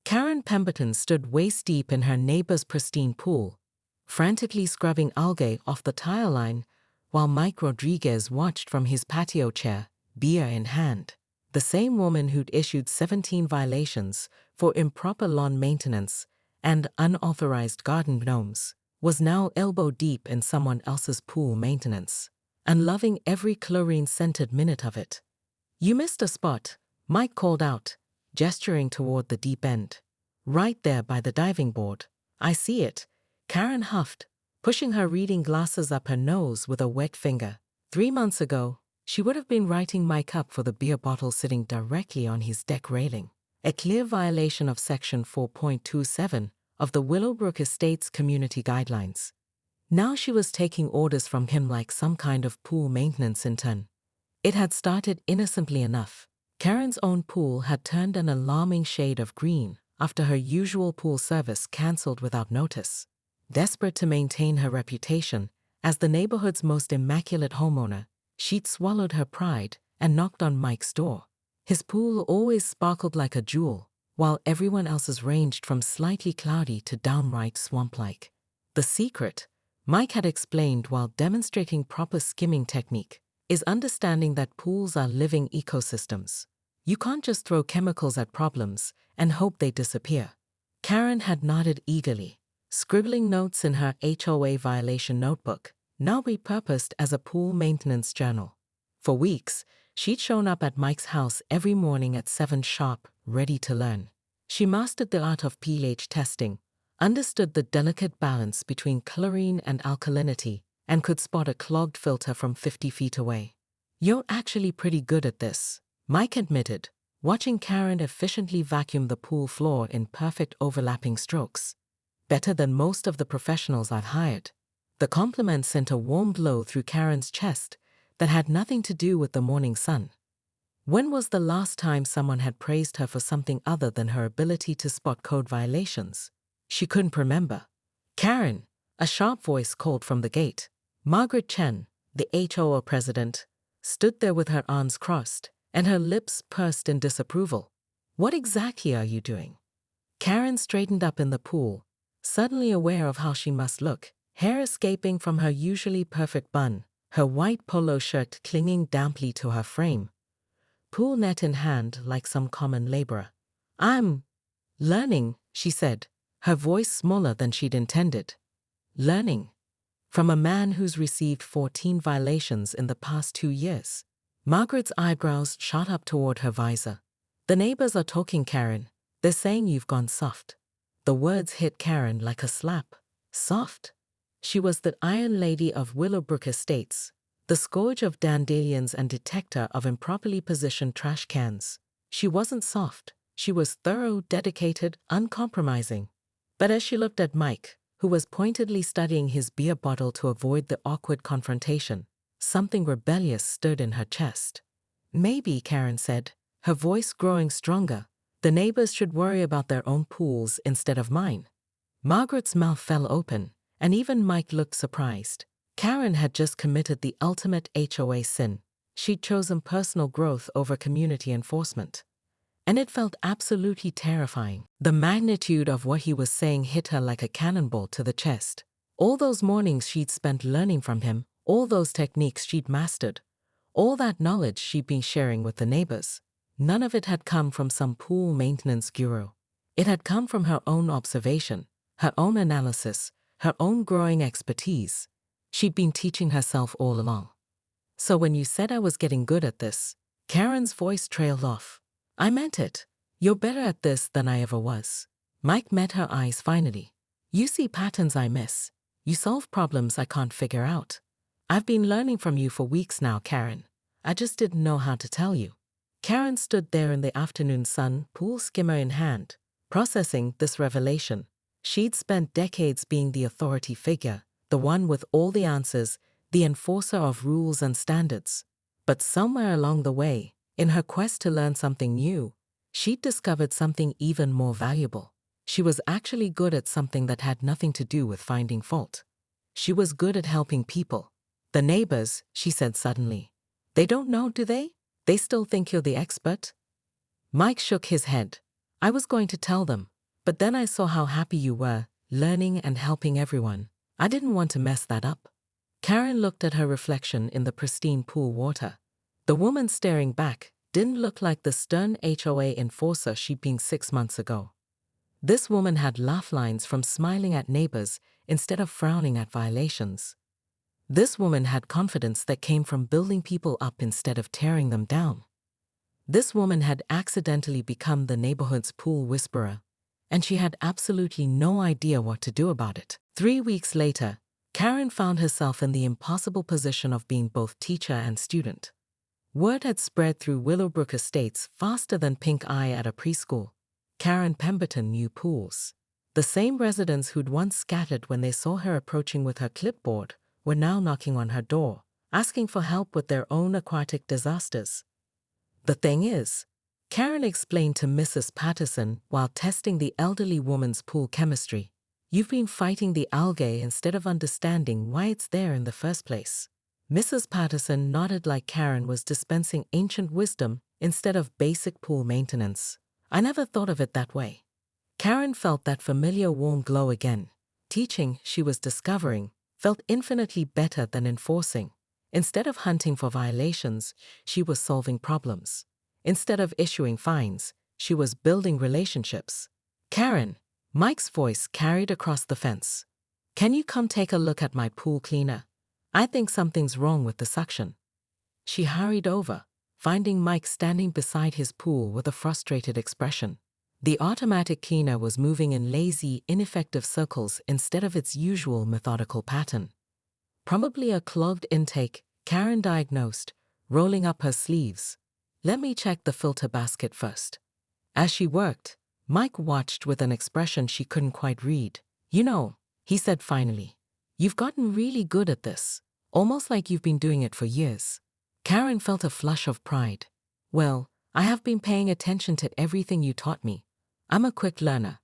Karen Pemberton stood waist-deep in her neighbor's pristine pool, frantically scrubbing algae off the tile line, while Mike Rodriguez watched from his patio chair, beer in hand. The same woman who'd issued 17 violations for improper lawn maintenance and unauthorized garden gnomes was now elbow-deep in someone else's pool maintenance, and loving every chlorine-scented minute of it. "You missed a spot," Mike called out, gesturing toward the deep end. "Right there by the diving board." "I see it," Karen huffed, pushing her reading glasses up her nose with a wet finger. 3 months ago, she would have been writing Mike up for the beer bottle sitting directly on his deck railing, a clear violation of Section 4.27 of the Willowbrook Estates Community Guidelines. Now she was taking orders from him like some kind of pool maintenance intern. It had started innocently enough. Karen's own pool had turned an alarming shade of green after her usual pool service canceled without notice. Desperate to maintain her reputation as the neighborhood's most immaculate homeowner, she'd swallowed her pride and knocked on Mike's door. His pool always sparkled like a jewel, while everyone else's ranged from slightly cloudy to downright swamp-like. The secret, Mike had explained while demonstrating proper skimming technique, is understanding that pools are living ecosystems. You can't just throw chemicals at problems and hope they disappear. Karen had nodded eagerly, scribbling notes in her HOA violation notebook, now repurposed as a pool maintenance journal. For weeks, she'd shown up at Mike's house every morning at 7 sharp, ready to learn. She mastered the art of pH testing, understood the delicate balance between chlorine and alkalinity, and could spot a clogged filter from 50 feet away. "You're actually pretty good at this," Mike admitted, watching Karen efficiently vacuum the pool floor in perfect overlapping strokes. "Better than most of the professionals I've hired." The compliment sent a warm glow through Karen's chest that had nothing to do with the morning sun. When was the last time someone had praised her for something other than her ability to spot code violations? She couldn't remember. "Karen," a sharp voice called from the gate. Margaret Chen, the HOA president, stood there with her arms crossed and her lips pursed in disapproval. "What exactly are you doing?" Karen straightened up in the pool, suddenly aware of how she must look, hair escaping from her usually perfect bun, her white polo shirt clinging damply to her frame, pool net in hand like some common laborer. "I'm learning," she said, her voice smaller than she'd intended. "Learning? From a man who's received 14 violations in the past 2 years." Margaret's eyebrows shot up toward her visor. "The neighbors are talking, Karen. They're saying you've gone soft." The words hit Karen like a slap. Soft? She was the Iron Lady of Willowbrook Estates, the scourge of dandelions and detector of improperly positioned trash cans. She wasn't soft. She was thorough, dedicated, uncompromising. But as she looked at Mike, who was pointedly studying his beer bottle to avoid the awkward confrontation, something rebellious stirred in her chest. "Maybe," Karen said, her voice growing stronger, "the neighbors should worry about their own pools instead of mine." Margaret's mouth fell open, and even Mike looked surprised. Karen had just committed the ultimate HOA sin. She'd chosen personal growth over community enforcement. And it felt absolutely terrifying. The magnitude of what he was saying hit her like a cannonball to the chest. All those mornings she'd spent learning from him, all those techniques she'd mastered, all that knowledge she'd been sharing with the neighbors, none of it had come from some pool maintenance guru. It had come from her own observation, her own analysis, her own growing expertise. She'd been teaching herself all along. "So when you said I was getting good at this," Karen's voice trailed off, "I meant it. You're better at this than I ever was." Mike met her eyes finally. "You see patterns I miss. You solve problems I can't figure out. I've been learning from you for weeks now, Karen. I just didn't know how to tell you." Karen stood there in the afternoon sun, pool skimmer in hand, processing this revelation. She'd spent decades being the authority figure, the one with all the answers, the enforcer of rules and standards. But somewhere along the way, in her quest to learn something new, she'd discovered something even more valuable. She was actually good at something that had nothing to do with finding fault. She was good at helping people. "The neighbors," she said suddenly. "They don't know, do they? They still think you're the expert?" Mike shook his head. "I was going to tell them, But then I saw how happy you were, learning and helping everyone. I didn't want to mess that up. Karen looked at her reflection in the pristine pool water. The woman staring back didn't look like the stern HOA enforcer she'd been 6 months ago. This woman had laugh lines from smiling at neighbors instead of frowning at violations. This woman had confidence that came from building people up instead of tearing them down. This woman had accidentally become the neighborhood's pool whisperer, and she had absolutely no idea what to do about it. 3 weeks later, Karen found herself in the impossible position of being both teacher and student. Word had spread through Willowbrook Estates faster than pink eye at a preschool. Karen Pemberton knew pools. The same residents who'd once scattered when they saw her approaching with her clipboard were now knocking on her door, asking for help with their own aquatic disasters. The thing is, Karen explained to Mrs. Patterson while testing the elderly woman's pool chemistry, you've been fighting the algae instead of understanding why it's there in the first place. Mrs. Patterson nodded like Karen was dispensing ancient wisdom instead of basic pool maintenance. I never thought of it that way. Karen felt that familiar warm glow again. Teaching, she was discovering, felt infinitely better than enforcing. Instead of hunting for violations, she was solving problems. Instead of issuing fines, she was building relationships. Karen, Mike's voice carried across the fence. Can you come take a look at my pool cleaner? I think something's wrong with the suction. She hurried over, finding Mike standing beside his pool with a frustrated expression. The automatic cleaner was moving in lazy, ineffective circles instead of its usual methodical pattern. Probably a clogged intake, Karen diagnosed, rolling up her sleeves. Let me check the filter basket first. As she worked, Mike watched with an expression she couldn't quite read. You know, he said finally, you've gotten really good at this, almost like you've been doing it for years. Karen felt a flush of pride. Well, I have been paying attention to everything you taught me. I'm a quick learner.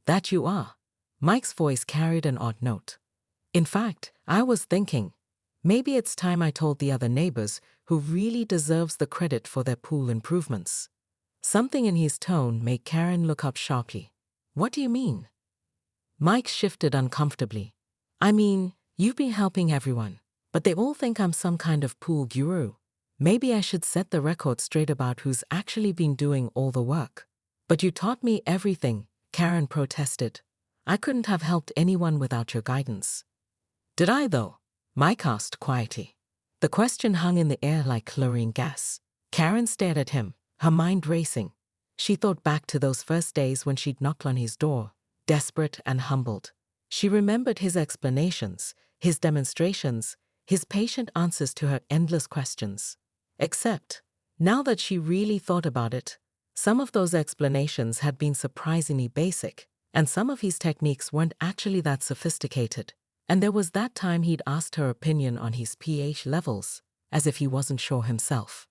That you are. Mike's voice carried an odd note. In fact, I was thinking, maybe it's time I told the other neighbors who really deserves the credit for their pool improvements. Something in his tone made Karen look up sharply. What do you mean? Mike shifted uncomfortably. I mean, you've been helping everyone, but they all think I'm some kind of pool guru. Maybe I should set the record straight about who's actually been doing all the work. But you taught me everything, Karen protested. I couldn't have helped anyone without your guidance. Did I, though? Mike asked quietly. The question hung in the air like chlorine gas. Karen stared at him, her mind racing. She thought back to those first days when she'd knocked on his door, desperate and humbled. She remembered his explanations, his demonstrations, his patient answers to her endless questions. Except, now that she really thought about it, some of those explanations had been surprisingly basic, and some of his techniques weren't actually that sophisticated. And there was that time he'd asked her opinion on his pH levels, as if he wasn't sure himself.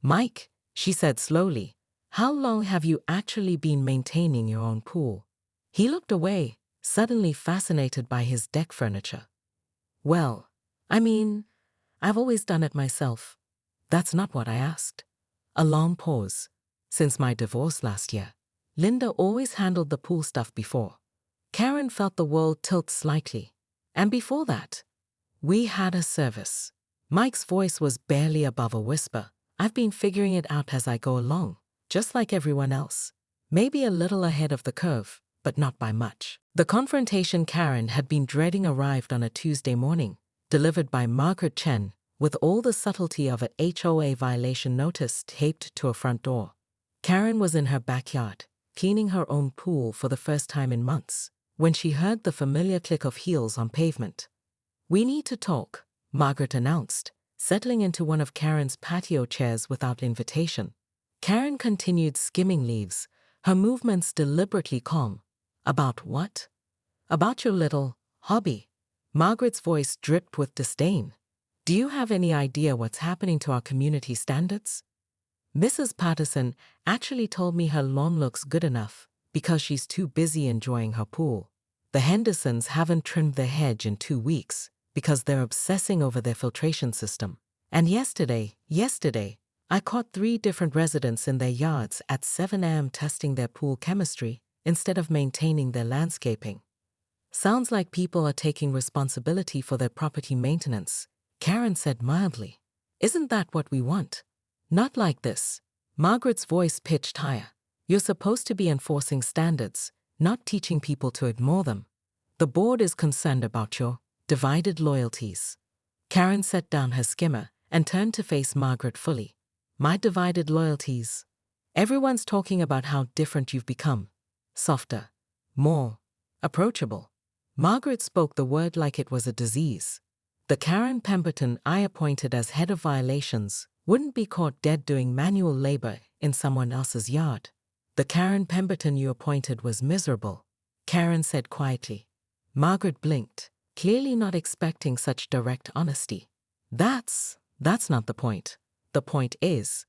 Mike, she said slowly, how long have you actually been maintaining your own pool? He looked away, suddenly fascinated by his deck furniture. Well, I mean, I've always done it myself. That's not what I asked. A long pause. Since my divorce last year, Linda always handled the pool stuff before. Karen felt the world tilt slightly. And before that, we had a service. Mike's voice was barely above a whisper. I've been figuring it out as I go along, just like everyone else. Maybe a little ahead of the curve, but not by much. The confrontation Karen had been dreading arrived on a Tuesday morning, delivered by Margaret Chen, with all the subtlety of a HOA violation notice taped to a front door. Karen was in her backyard, cleaning her own pool for the first time in months, when she heard the familiar click of heels on pavement. We need to talk, Margaret announced, settling into one of Karen's patio chairs without invitation. Karen continued skimming leaves, her movements deliberately calm. About what? About your little hobby. Margaret's voice dripped with disdain. Do you have any idea what's happening to our community standards? Mrs. Patterson actually told me her lawn looks good enough because she's too busy enjoying her pool. The Hendersons haven't trimmed their hedge in 2 weeks because they're obsessing over their filtration system. And yesterday, I caught 3 different residents in their yards at 7 a.m. testing their pool chemistry instead of maintaining their landscaping. Sounds like people are taking responsibility for their property maintenance, Karen said mildly. Isn't that what we want? Not like this. Margaret's voice pitched higher. You're supposed to be enforcing standards, not teaching people to ignore them. The board is concerned about your divided loyalties. Karen set down her skimmer and turned to face Margaret fully. My divided loyalties. Everyone's talking about how different you've become. Softer. More approachable. Margaret spoke the word like it was a disease. The Karen Pemberton I appointed as head of violations wouldn't be caught dead doing manual labor in someone else's yard. The Karen Pemberton you appointed was miserable, Karen said quietly. Margaret blinked, clearly not expecting such direct honesty. That's not the point. The point is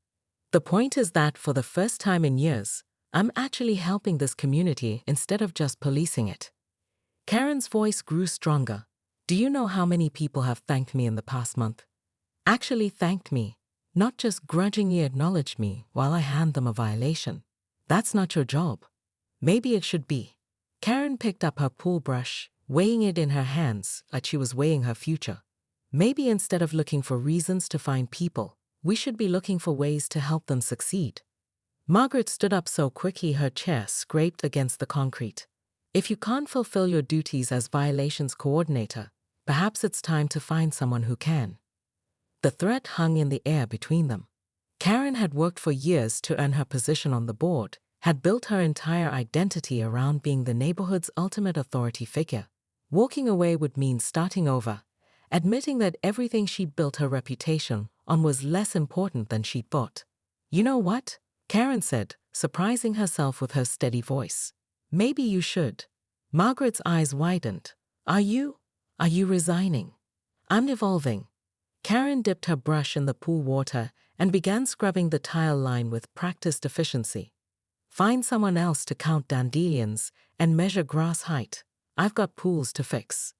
that for the first time in years, I'm actually helping this community instead of just policing it. Karen's voice grew stronger. Do you know how many people have thanked me in the past month? Actually thanked me, not just grudgingly acknowledged me while I hand them a violation. That's not your job. Maybe it should be. Karen picked up her pool brush, weighing it in her hands like she was weighing her future. Maybe instead of looking for reasons to find people, we should be looking for ways to help them succeed. Margaret stood up so quickly her chair scraped against the concrete. If you can't fulfill your duties as violations coordinator, perhaps it's time to find someone who can. The threat hung in the air between them. Karen had worked for years to earn her position on the board, had built her entire identity around being the neighborhood's ultimate authority figure. Walking away would mean starting over, admitting that everything she'd built her reputation on was less important than she'd thought. You know what? Karen said, surprising herself with her steady voice. Maybe you should. Margaret's eyes widened. Are you resigning? I'm evolving. Karen dipped her brush in the pool water and began scrubbing the tile line with practiced efficiency. Find someone else to count dandelions and measure grass height. I've got pools to fix.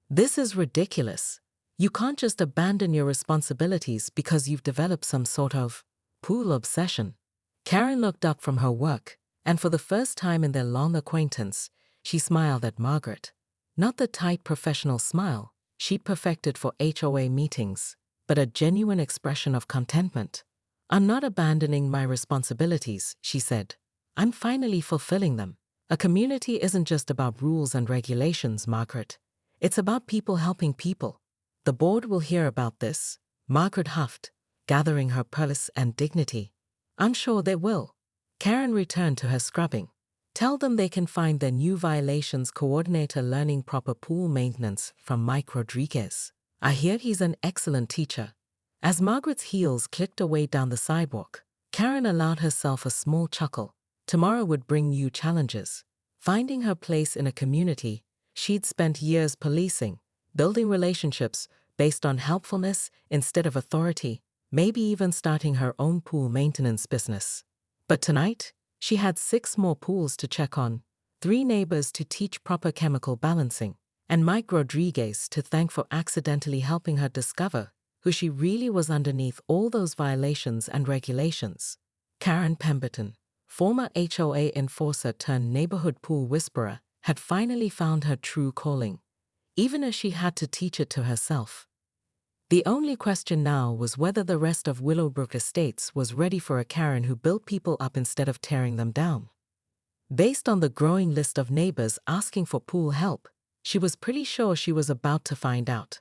This is ridiculous. You can't just abandon your responsibilities because you've developed some sort of pool obsession. Karen looked up from her work, and for the first time in their long acquaintance, she smiled at Margaret. Not the tight professional smile she'd perfected for HOA meetings, but a genuine expression of contentment. I'm not abandoning my responsibilities, she said. I'm finally fulfilling them. A community isn't just about rules and regulations, Margaret. It's about people helping people. The board will hear about this, Margaret huffed, gathering her pulse and dignity. I'm sure they will. Karen returned to her scrubbing. Tell them they can find their new violations coordinator learning proper pool maintenance from Mike Rodriguez. I hear he's an excellent teacher. As Margaret's heels clicked away down the sidewalk, Karen allowed herself a small chuckle. Tomorrow would bring new challenges. Finding her place in a community she'd spent years policing, building relationships based on helpfulness instead of authority, maybe even starting her own pool maintenance business. But tonight, she had 6 more pools to check on, 3 neighbors to teach proper chemical balancing, and Mike Rodriguez to thank for accidentally helping her discover who she really was underneath all those violations and regulations. Karen Pemberton, former HOA enforcer turned neighborhood pool whisperer, had finally found her true calling, even as she had to teach it to herself. The only question now was whether the rest of Willowbrook Estates was ready for a Karen who built people up instead of tearing them down. Based on the growing list of neighbors asking for pool help, she was pretty sure she was about to find out.